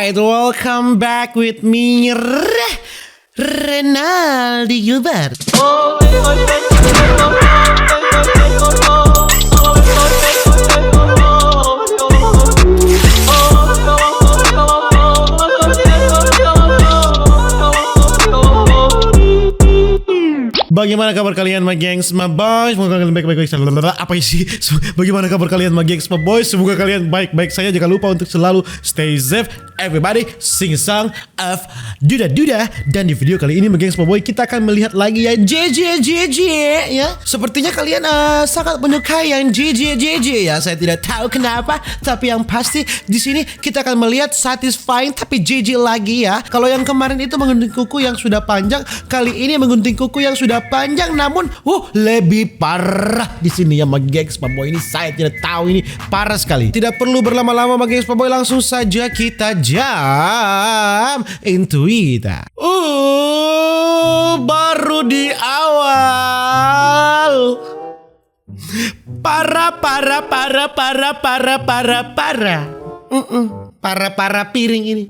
Alright, welcome back with me, Renaldi Gilbert. Bagaimana kabar kalian, my gengs, my boys? Semoga kalian baik-baik saja. Apa sih? Bagaimana kabar kalian, my gengs, my boys? Semoga kalian baik-baik saja. Jangan lupa untuk selalu stay safe. Everybody sing a song of Duda. Dan di video kali ini, my gengs, my boy, kita akan melihat lagi ya JJ ya. Sepertinya kalian sangat menyukai yang JJ ya. Saya tidak tahu kenapa, tapi yang pasti di sini kita akan melihat satisfying tapi JJ lagi ya. Kalau yang kemarin itu menggunting kuku yang sudah panjang, kali ini menggunting kuku yang sudah panjang namun lebih parah di sini ya, my gengs, my boy. Ini saya tidak tahu, ini parah sekali. Tidak perlu berlama-lama, my gengs, my boy, langsung saja kita jump into it. Baru di awal. Para piring ini.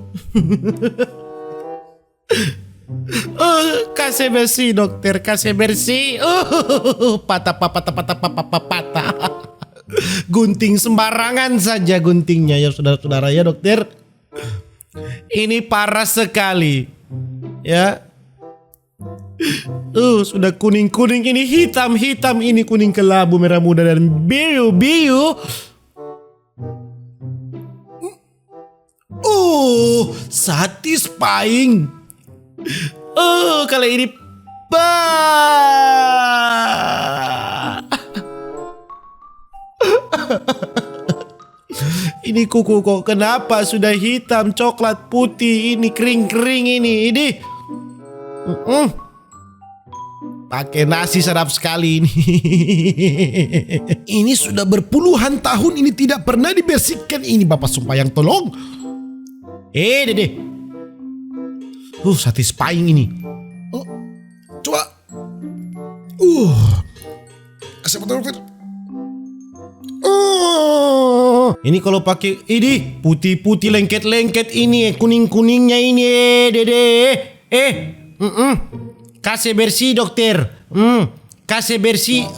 Kasih bersih dokter, kasih bersih. Patah. Gunting sembarangan saja guntingnya ya saudara-saudara ya dokter. Ini parah sekali ya. Sudah kuning ini, hitam ini, kuning kelabu, merah muda dan biru. Satisfying. Kali ini ini kuku kok kenapa sudah hitam, coklat, putih, ini kering ini. Pakai nasi sedap sekali ini. Ini sudah berpuluhan tahun ini tidak pernah dibersihkan ini, Bapak Sumpayang, tolong. Dede. Satisfying ini. Coba. Kasih foto dokter. Ini kalau pakai ini putih lengket ini, kuning-kuningnya ini, Dede. Kasih bersih dokter. Kasih bersih.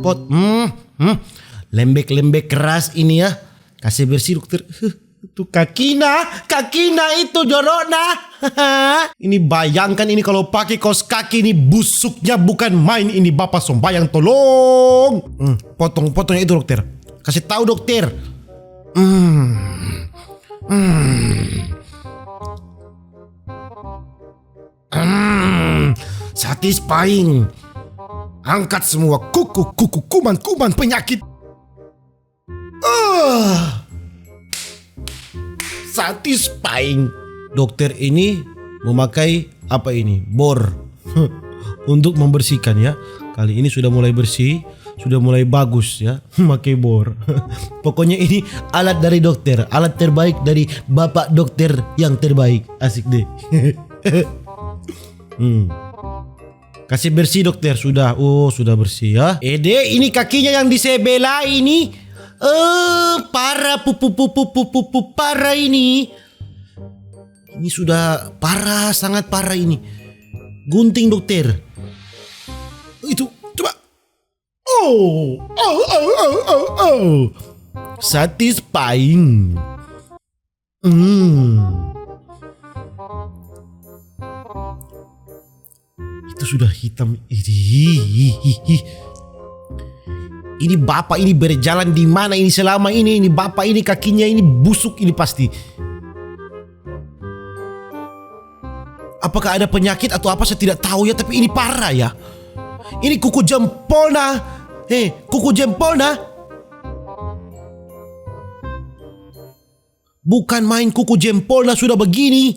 Pot. Lembek keras ini ya. Kasih bersih dokter. Itu kakina itu jorokna. Ini bayangkan ini kalau pakai kaos kaki ini busuknya bukan main ini, Bapak Sumpayang, tolong. Potongnya itu dokter. Kasih tahu dokter. Satisfying. Angkat semua kuku, kuman penyakit. Satisfying. Dokter ini memakai apa ini? Bor untuk membersihkan ya. Kali ini sudah mulai bersih, sudah mulai bagus ya. Memakai bor. Pokoknya ini alat dari dokter, alat terbaik dari Bapak dokter yang terbaik. Asik deh. Kasih bersih dokter, sudah. Sudah bersih ya. Ini kakinya yang di sebelah ini. Parah parah ini. Ini sudah parah, sangat parah ini. Gunting dokter. Itu coba. Satisfying. Itu sudah hitam. Ini bapak ini berjalan di mana ini selama ini? Ini bapak ini kakinya ini busuk ini pasti. Apakah ada penyakit atau apa, saya tidak tahu ya, tapi ini parah ya. Ini kuku jempolna. Kuku jempolna. Bukan main, kuku jempolna sudah begini.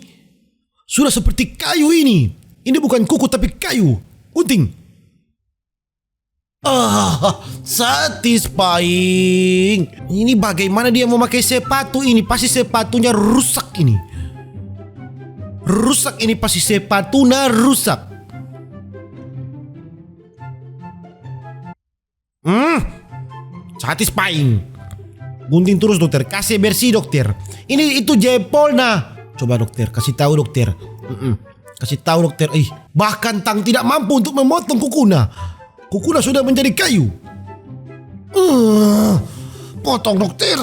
Sudah seperti kayu ini. Ini bukan kuku tapi kayu. Gunting. Satisfying. Ini bagaimana dia memakai sepatu ini? Pasti sepatunya rusak ini. Pasti sepatunya rusak. Satisfying. Gunting terus dokter, kasih bersih dokter. Ini itu jempolna. Coba dokter, kasih tahu dokter. Kasih tahu dokter. Bahkan Tang tidak mampu untuk memotong Kukuna. Kukuna sudah menjadi kayu. Potong dokter.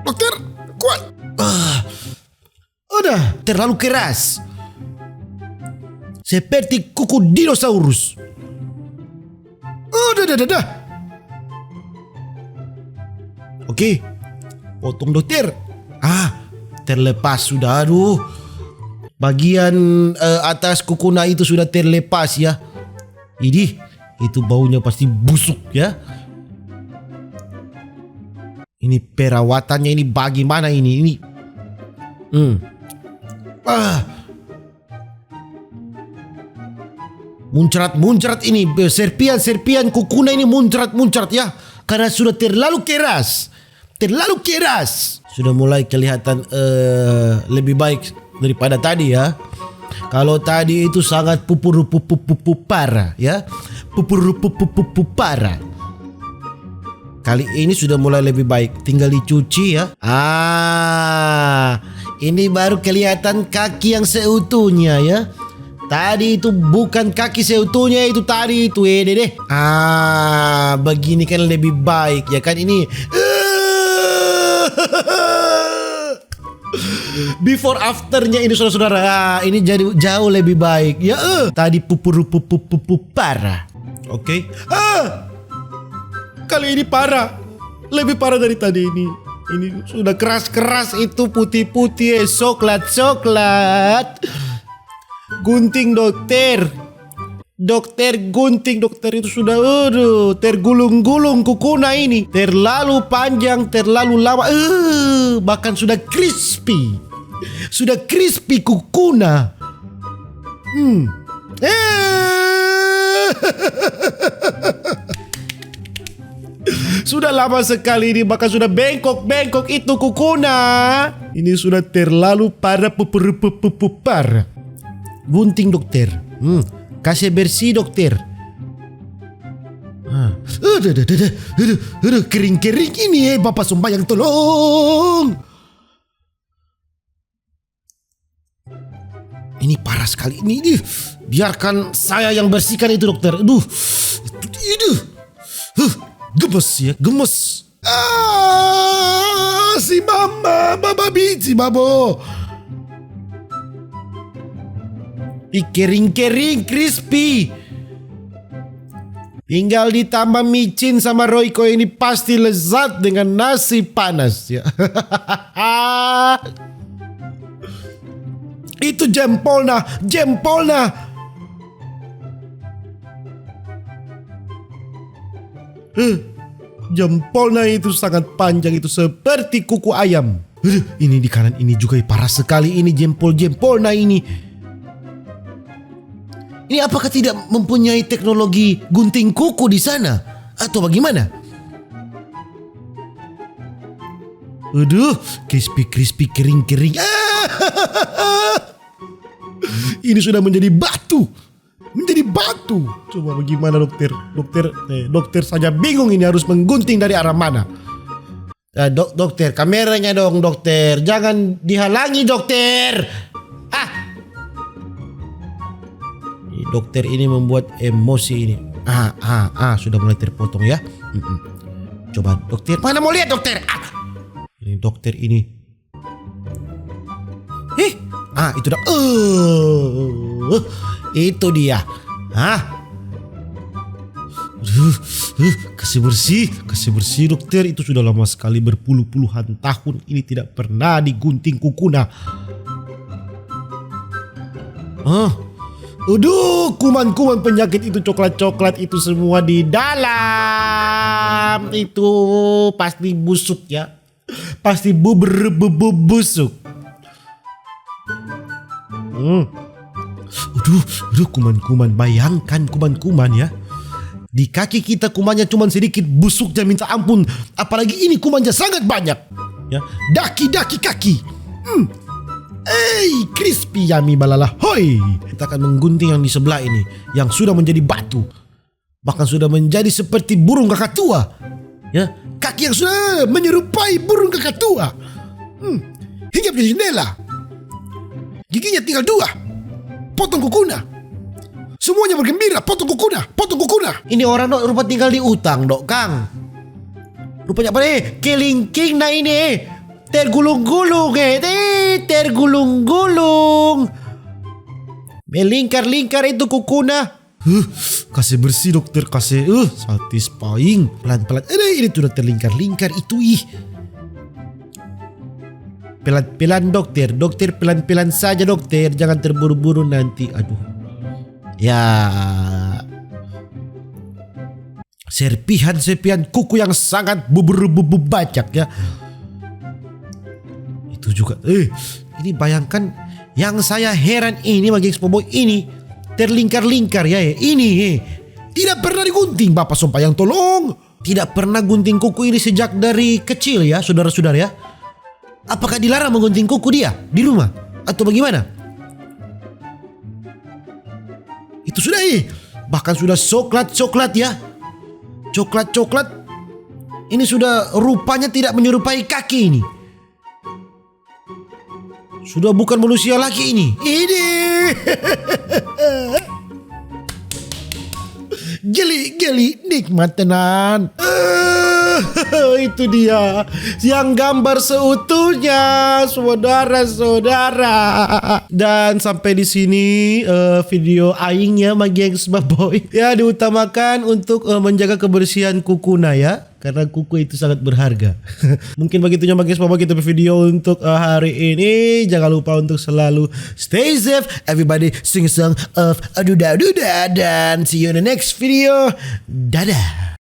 Dokter, kuat. Udah, terlalu keras. Seperti kuku dinosaurus. Udah. Oke, potong dokter. Terlepas sudah. Aduh, bagian atas Kukuna itu sudah terlepas ya. Itu baunya pasti busuk ya. Ini perawatannya ini bagaimana ini? Muncrat ini, serpian Kukuna ini muncrat ya, karena sudah terlalu keras. Sudah mulai kelihatan lebih baik daripada tadi ya. Kalau tadi itu sangat parah ya, parah. Kali ini sudah mulai lebih baik, tinggal dicuci ya. Ini baru kelihatan kaki yang seutuhnya ya. Tadi itu bukan kaki seutuhnya, itu tadi itu deh. Begini kan lebih baik ya kan ini. Before afternya ini saudara-saudara, ini jadi jauh lebih baik ya. Tadi parah. Oke. Kali ini parah, lebih parah dari tadi ini. Ini sudah keras itu putih-putih, coklat. Gunting dokter gunting dokter itu sudah tergulung-gulung Kukuna ini. Terlalu panjang, terlalu lama. Bahkan sudah crispy Kukuna. Sudah lama sekali ini, bahkan sudah bengkok itu Kukuna. Ini sudah terlalu parah. Gunting dokter. Kasih bersih dokter. Kering ini Bapak Sembayang tolong. Ini parah sekali ini. Biarkan saya yang bersihkan itu dokter. Gemes. Si Baba biji babo. Kering crispy. Tinggal ditambah micin sama Royco, ini pasti lezat dengan nasi panas ya. Itu jempolnya. Jempolnya itu sangat panjang, itu seperti kuku ayam. Ini di kanan ini juga parah sekali ini jempolnya ini. Ini apakah tidak mempunyai teknologi gunting kuku di sana? Atau bagaimana? Crispy, kering. Ini sudah menjadi batu. Coba bagaimana dokter? Dokter saja bingung ini harus menggunting dari arah mana. Dokter, kameranya dong dokter. Jangan dihalangi dokter. Dokter ini membuat emosi ini. Sudah mulai terpotong ya. Coba dokter, mana mau lihat dokter? Ini dokter ini. Itu dah. Itu dia. Kasih bersih dokter. Itu sudah lama sekali, berpuluh-puluhan tahun ini tidak pernah digunting Kukuna. Kuman-kuman penyakit itu, coklat itu semua di dalam. Itu pasti busuk ya. Pasti busuk. Kuman-kuman. Bayangkan kuman-kuman ya. Di kaki kita kumannya cuma sedikit, busuknya minta ampun. Apalagi ini kumannya sangat banyak ya. Daki kaki. Crispy yummy balala. Hoi. Kita akan menggunting yang di sebelah ini, yang sudah menjadi batu. Bahkan sudah menjadi seperti burung kakatua. Ya, kaki yang sudah menyerupai burung kakatua. Hinggap di jendela. Giginya tinggal 2. Potong kukunya. Semuanya bergembira. Potong kukunya. Potong kukunya. Ini orang dok rupa tinggal di utang dok Kang. Rupanya apa nih? Kelingking na ini. Tergulung-gulung tergulung-gulung. Melingkar-lingkar itu kukuna. Kasih bersih dokter, kasih satisfying. Pelan-pelan. Ini sudah terlingkar-lingkar itu Pelan-pelan dokter. Dokter pelan-pelan saja dokter. Jangan terburu-buru nanti. Aduh. Ya. Serpihan-serpihan kuku yang sangat bacak ya. Itu juga. Ini bayangkan yang saya heran ini bagi Expo ini terlingkar-lingkar ya. Ini tidak pernah digunting Bapak Sumpayang tolong. Tidak pernah gunting kuku ini sejak dari kecil ya saudara-saudara ya. Apakah dilarang menggunting kuku dia di rumah atau bagaimana? Itu sudah bahkan sudah coklat ya. Coklat. Ini sudah rupanya tidak menyerupai kaki ini. Sudah bukan manusia lagi ini. Ini. Geli nikmat tenan. Itu dia yang gambar seutuhnya saudara-saudara. Dan sampai di sini video aingnya Gengs Boy ya, diutamakan untuk menjaga kebersihan kukuna ya, karena kuku itu sangat berharga. Mungkin begitunya Gengs Boy gitu video untuk hari ini. Jangan lupa untuk selalu stay safe everybody, sing song of aduda dan see you in the next video. Dadah.